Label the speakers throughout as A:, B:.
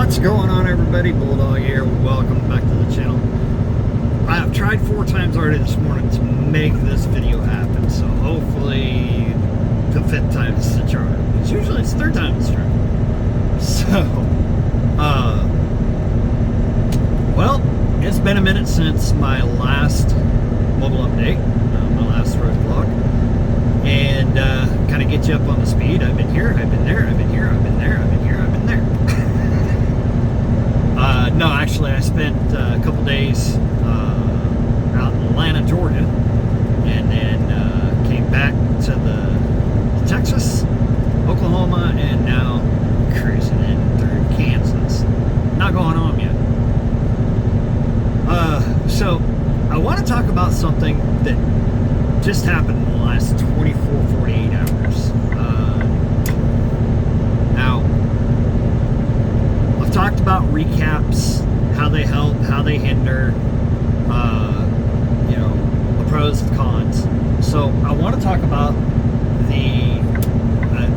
A: What's going on, everybody? Bulldog here. Welcome back to the channel. I have tried 4 times already this morning to make this video happen, so hopefully the 5th time is the charm. Usually it's the 3rd time it's the charm. So, well, it's been a minute since my last mobile update, my last road vlog, and kind of get you up on the speed. I've been here, I've been there, I've been here, I've been there, I've been here, I've been there. No, actually, I spent a couple days out in Atlanta, Georgia, and then came back to Texas, Oklahoma, and now cruising in through Kansas. Not going home yet. So I want to talk about something that just happened in the last 48 hours. Now, I've talked about recaps, how they help, how they hinder, the pros and cons. So I want to talk about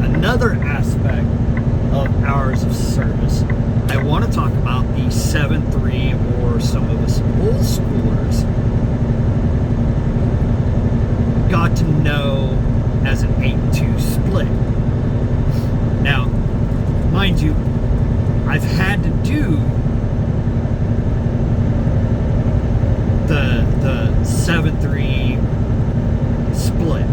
A: another aspect of hours of service. I want to talk about the 7-3, or some of us old schoolers got to know as an 8-2 split. Now, mind you, I've had to do the 7-3 split,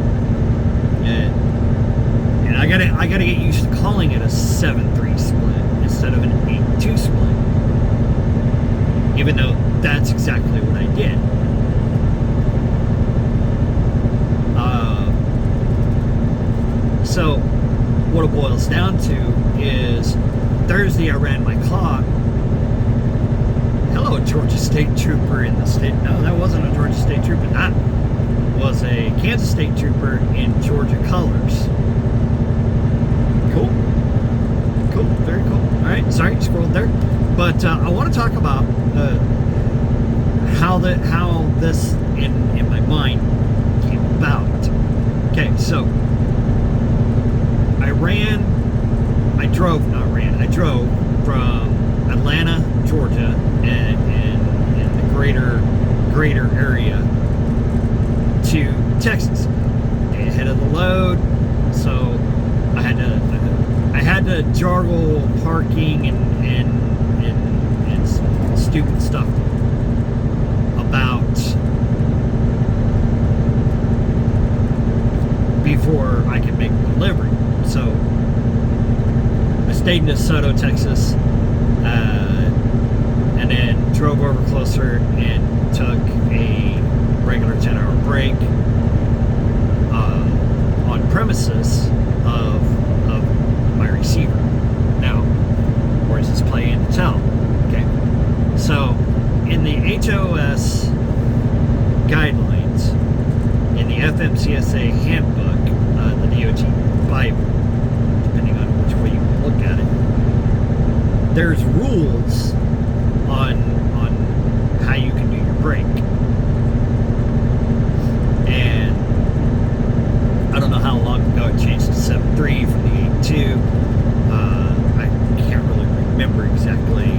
A: and I gotta get used to calling it a 7-3 split instead of an 8-2 split, even though that's exactly what I did. So what it boils down to is Thursday I ran my clock. Hello, Georgia State Trooper in the state. No, that wasn't a Georgia State Trooper. That was a Kansas State Trooper in Georgia colors. Cool. Cool. Very cool. All right. Sorry, scrolled there. But I want to talk about how this in my mind came about. Okay, so I drove from Atlanta, Georgia, and in the greater area to Texas. Ahead of the load, so I had to juggle parking and some stupid stuff about before I could make the delivery. So I stayed in DeSoto, Texas, and then drove over closer and took a regular 10-hour break on premises of my receiver. Now, where does this play into town? Okay, so in the HOS guidelines, in the FMCSA handbook, the DOT Bible, depending on which way you look at it, there's rules on how you can do your break. And I don't know how long ago it changed to 7-3 from the 8-2. I can't really remember exactly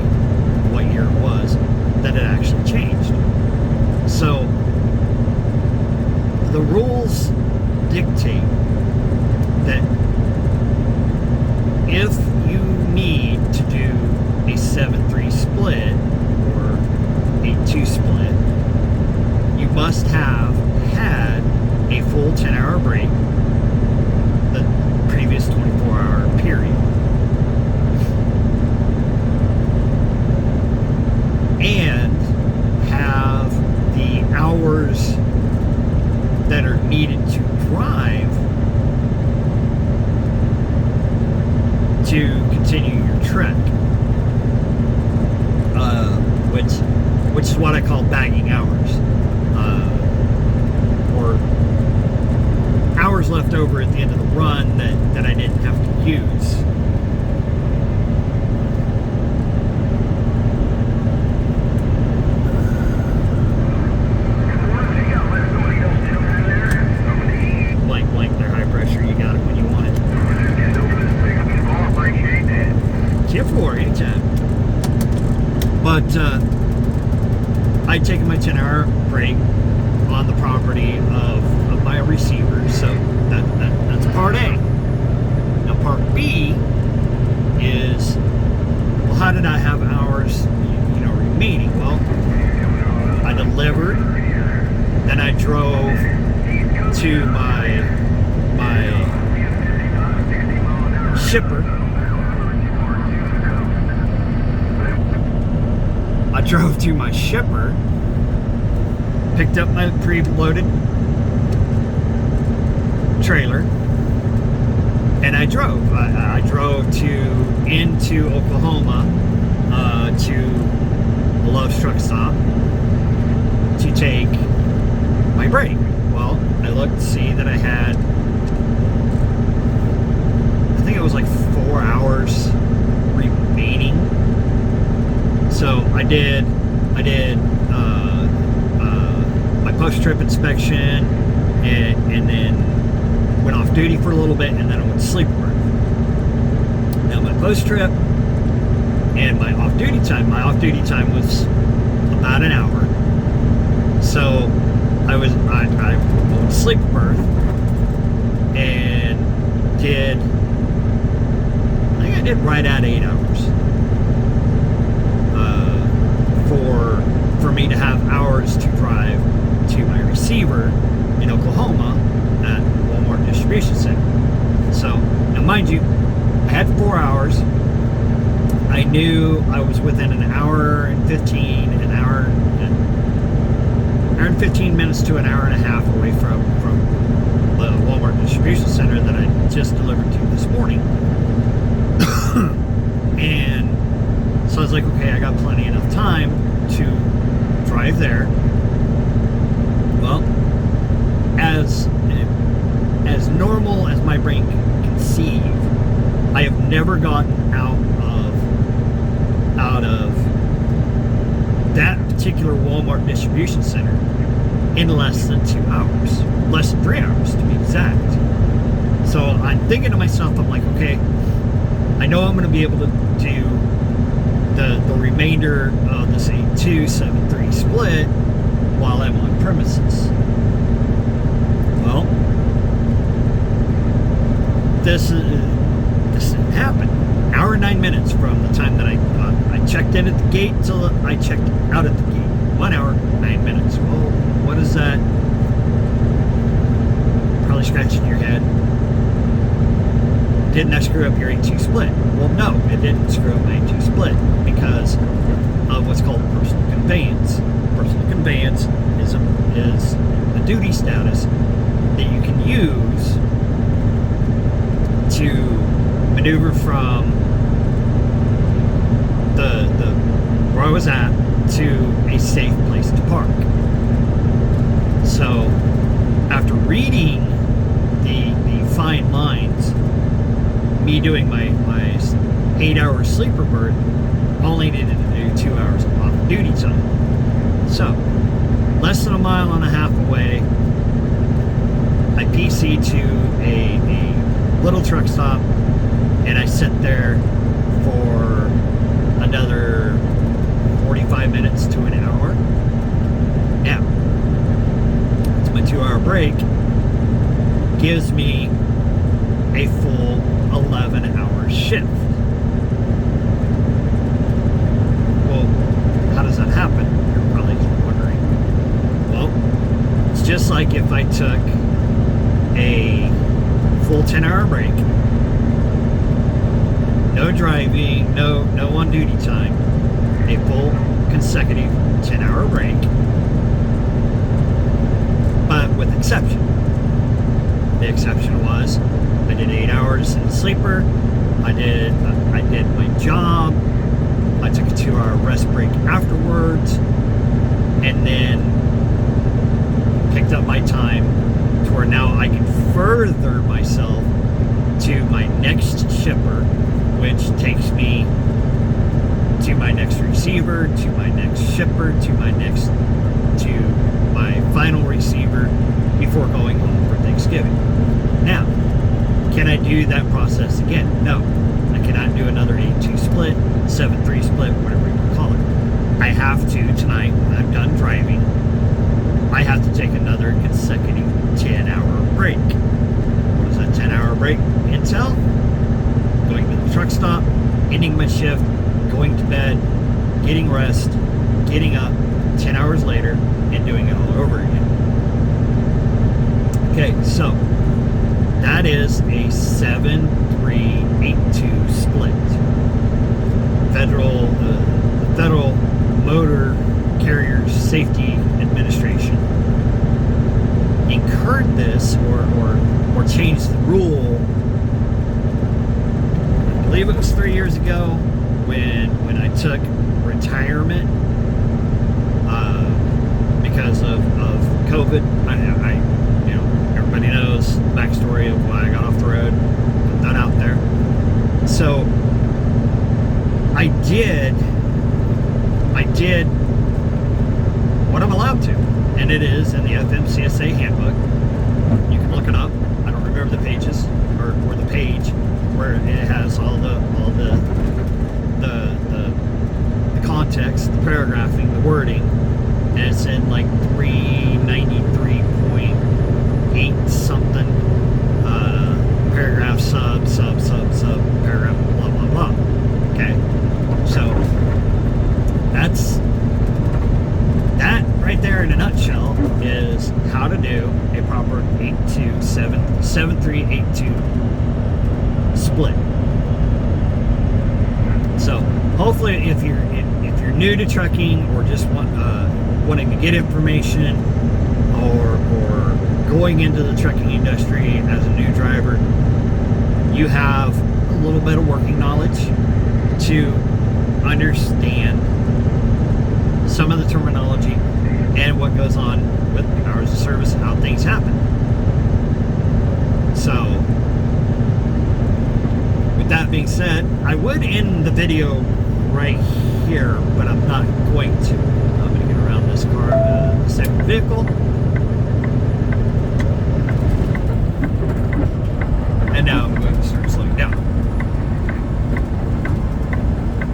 A: what year it was that it actually changed. So the rules dictate that if you need to do a 7-3 split or 8-2 split, you must have had a full 10-hour break the previous 24-hour period, and have the hours that are needed to drive to continue your trek, which is what I call bagging hours, or hours left over at the end of the run that I didn't have to use. Blank, they're high pressure. You got it when you want it. 10-4, anytime. But I'd taken my 10-hour break on the property of my receiver, so that's part A. Now part B is, well, how did I have hours, remaining? Well, I delivered, then I drove to my shipper. I drove to my shipper, picked up my preloaded trailer, and I drove. I drove into Oklahoma to the Love's truck stop to take my break. Well, I looked to see that I had, I think it was like 4 hours remaining. So I did my post-trip inspection, and then went off duty for a little bit, and then I went to sleeperberth. Now my post-trip and my off-duty time was about an hour. So I went to sleeperberth and I think I did right at 8 hours. For me to have hours to drive to my receiver in Oklahoma at Walmart Distribution Center. So, now mind you, I had 4 hours. I knew I was within an hour and 15 minutes to an hour and a half away from the Walmart Distribution Center that I just delivered to this morning. And so I was like, okay, I got plenty enough time to drive there. Well, as normal as my brain can conceive, I have never gotten out of that particular Walmart distribution center in less than 2 hours, less than 3 hours to be exact. So I'm thinking to myself, I'm like, okay, I know I'm going to be able to do the remainder of this 8-2-7-3 split while I'm on premises. Well, this didn't happen. Hour and 9 minutes from the time that I checked in at the gate till I checked out at the gate. 1 hour, 9 minutes. Well, what is that? Probably scratching your head. Didn't that screw up your 8-2 split? Well, no, it didn't screw up my 8-2 split because of what's called personal conveyance. Personal conveyance is a duty status that you can use to maneuver from the where I was at to a safe place to park. So after reading the fine lines, me doing my 8-hour sleeperberth only needed to do 2 hours of off-duty time. So less than a mile and a half away, I PC to a little truck stop, and I sit there for another 45 minutes to an hour. Now, it's my 2-hour break, gives me a full 11-hour shift. Well, how does that happen? You're probably wondering. Well, it's just like if I took a full 10-hour break, no driving, no on-duty time, a full consecutive 10-hour break, but with exception. The exception was I did 8 hours in the sleeper. I did my job. I took a 2-hour rest break afterwards, and then picked up my time to where now I can further myself to my next shipper, which takes me to my next receiver, to my next shipper, to my final receiver before going home for Thanksgiving. Now, can I do that process again? No. I cannot do another 8-2 split, 7-3 split, whatever you want to call it. I have to tonight, when I'm done driving, I have to take another consecutive 10-hour break. What is that 10-hour break entail? Going to the truck stop, ending my shift, going to bed, getting rest, getting up 10 hours later, and doing it all over again. Okay, so that is a 7-3-8-2 split. Federal Motor Carriers Safety Administration incurred this or changed the rule. I believe it was 3 years ago when I took retirement because of COVID. Everybody knows the backstory of why I got off the road. Put that out there. So I did what I'm allowed to, and it is in the FMCSA handbook. You can look it up. I don't remember the pages or the page where it has all the context, the paragraphing, the wording, and it's in like 393.8 something paragraph sub paragraph blah blah blah. Okay, so that right there in a nutshell is how to do a proper 7-3-8-2 split. So hopefully, if you're new to trucking or just wanting to get information or going into the trucking industry as a new driver, you have a little bit of working knowledge to understand some of the terminology and what goes on with hours of service and how things happen. So with that being said, I would end the video right here, but I'm not going to. I'm going to get around this car, the second vehicle. And now I'm going to start slowing down.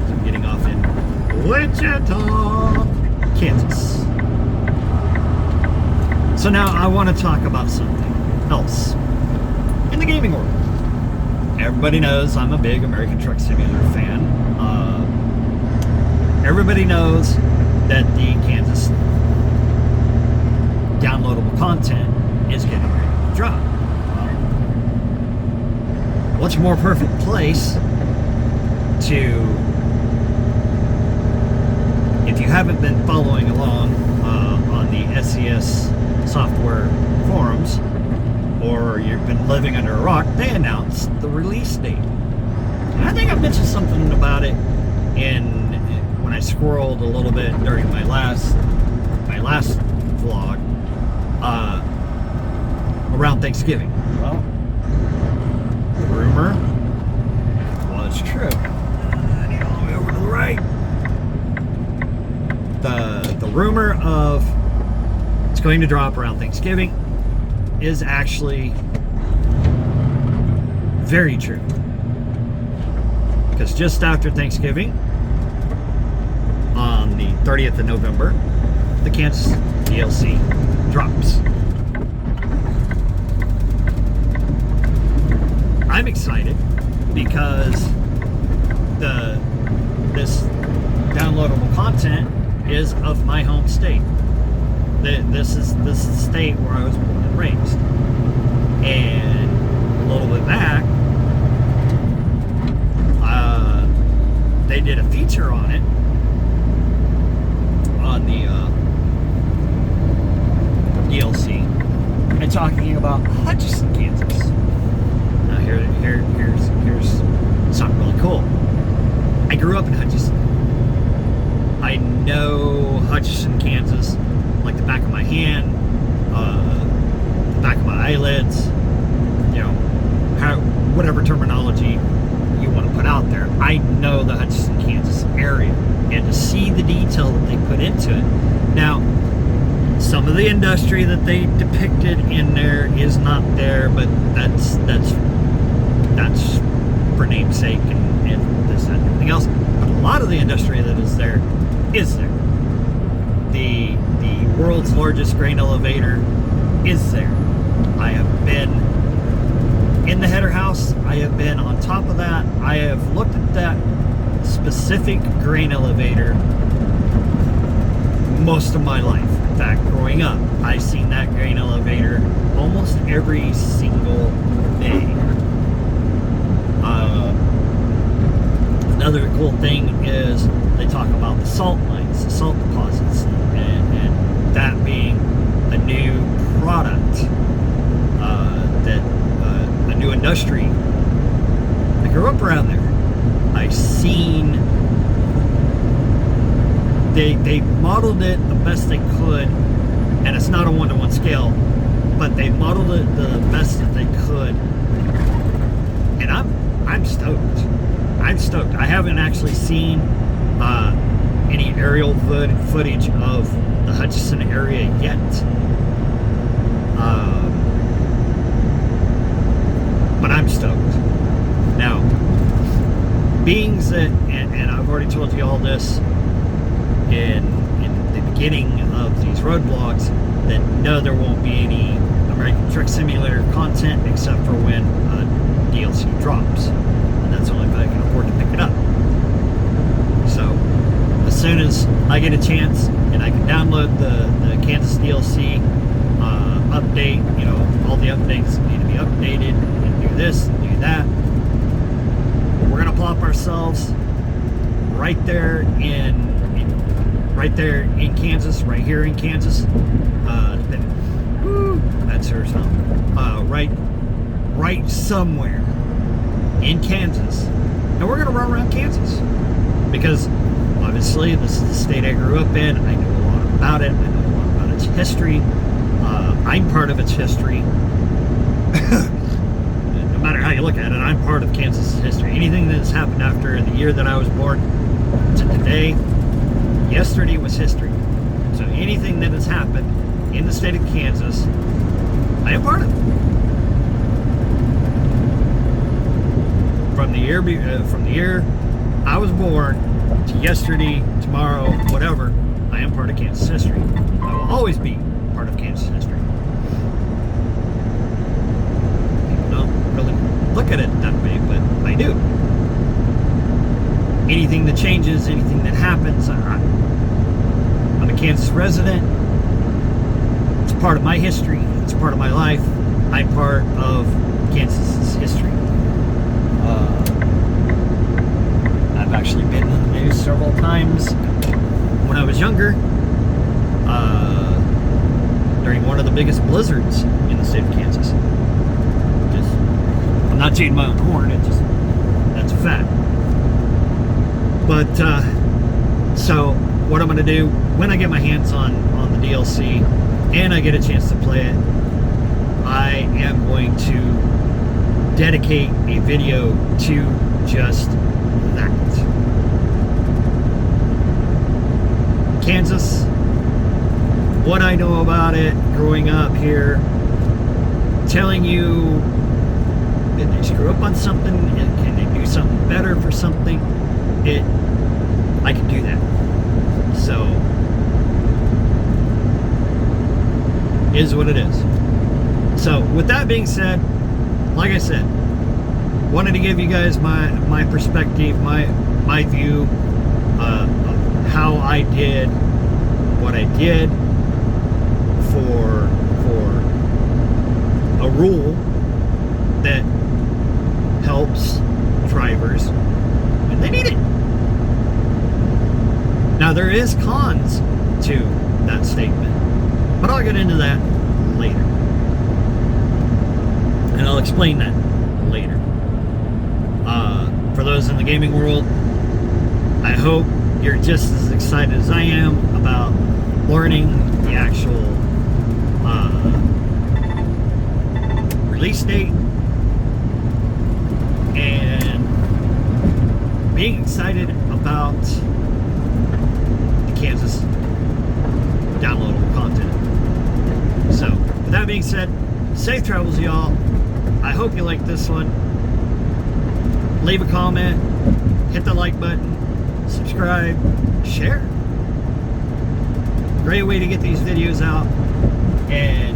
A: So I'm getting off in Wichita, Kansas. So now I want to talk about something else in the gaming world. Everybody knows I'm a big American Truck Simulator fan. Everybody knows that the Kansas downloadable content is getting ready to drop. What's a more perfect place to, if you haven't been following along on the SES software forums, or you've been living under a rock, they announced the release date. And I think I mentioned something about it when I scrolled a little bit during my last vlog around Thanksgiving. Well, the rumor was true. I need all the way over to the right. The rumor of it's going to drop around Thanksgiving is actually very true. Because just after Thanksgiving, on the 30th of November, the Kansas DLC drops. I'm excited because this downloadable content is of my home state. This is the state where I was born and raised. And a little bit back, they did a feature on it on the DLC, and talking about Hutchinson, Kansas. Now here's something really cool. I grew up in Hutchinson. I know Hutchinson, Kansas, like the back of my hand, the back of my eyelids, whatever terminology you want to put out there. I know the Hutchinson, Kansas area, and to see the detail that they put into it. Now, some of the industry that they depicted in there is not there, but that's for namesake and this and everything else. But a lot of the industry that is there is there. The world's largest grain elevator is there. I have been in the header house. I have been on top of that. I have looked at that specific grain elevator most of my life. In fact, growing up, I've seen that grain elevator almost every single day. Another cool thing is they talk about the salt mines, the salt deposits, and that being a new product, a new industry. I grew up around there. I've seen they modeled it the best they could, and it's not a one-to-one scale, but they modeled it the best that they could, and I'm stoked. I'm stoked. I haven't actually seen any aerial footage of the Hutchinson area yet. But I'm stoked. Now, being that, and I've already told you all this in the beginning of these road vlogs, that no, there won't be any American Truck Simulator content except for when DLC drops. And that's only if I can afford to pick it up. So, as soon as I get a chance and I can download the Kansas DLC update, you know, all the updates need to be updated, and do this, and do that. We're gonna plop ourselves right there in Kansas, right here in Kansas. That's her song. Right somewhere in Kansas, and we're gonna run around Kansas because obviously this is the state I grew up in. I know a lot about it. I know a lot about its history. I'm part of its history. No matter how you look at it, I'm part of Kansas' history. Anything that has happened after the year that I was born to today, yesterday was history. So anything that has happened in the state of Kansas, I am part of it. From the year I was born to yesterday, tomorrow, whatever, I am part of Kansas history. I will always be part of Kansas history. People don't really look at it that way, but I do. Anything that changes, anything that happens, I'm a Kansas resident. It's part of my history. It's part of my life. I'm part of Kansas' history. I've actually been in the news several times when I was younger, during one of the biggest blizzards in the state of Kansas. I'm not tooting my own horn, that's a fact. But, so, what I'm going to do, when I get my hands on the DLC, and I get a chance to play it, I am going to dedicate a video to just that. Kansas, what I know about it, growing up here, telling you, did they screw up on something? Can they do something better for something? I can do that. So, is what it is. So, with that being said, like I said, wanted to give you guys my perspective, my view of how I did what I did for a rule that helps drivers when they need it. Now, there is cons to that statement, but I'll get into that later. And I'll explain that later. For those in the gaming world, I hope you're just as excited as I am about learning the actual release date and being excited about the Kansas downloadable content. So, with that being said, safe travels, y'all. I hope you like this one. Leave a comment, hit the like button, subscribe, share. great way to get these videos out and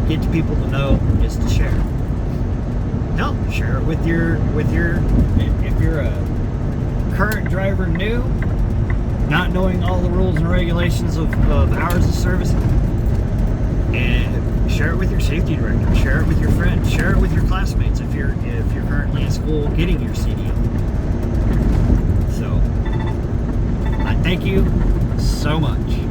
A: get to people to know is to share. Hell, share it with your if you're a current driver new, not knowing all the rules and regulations of hours of service, and share it with your safety director, share it with your friends, share it with your classmates if you're currently in school getting your CDL. So I thank you so much.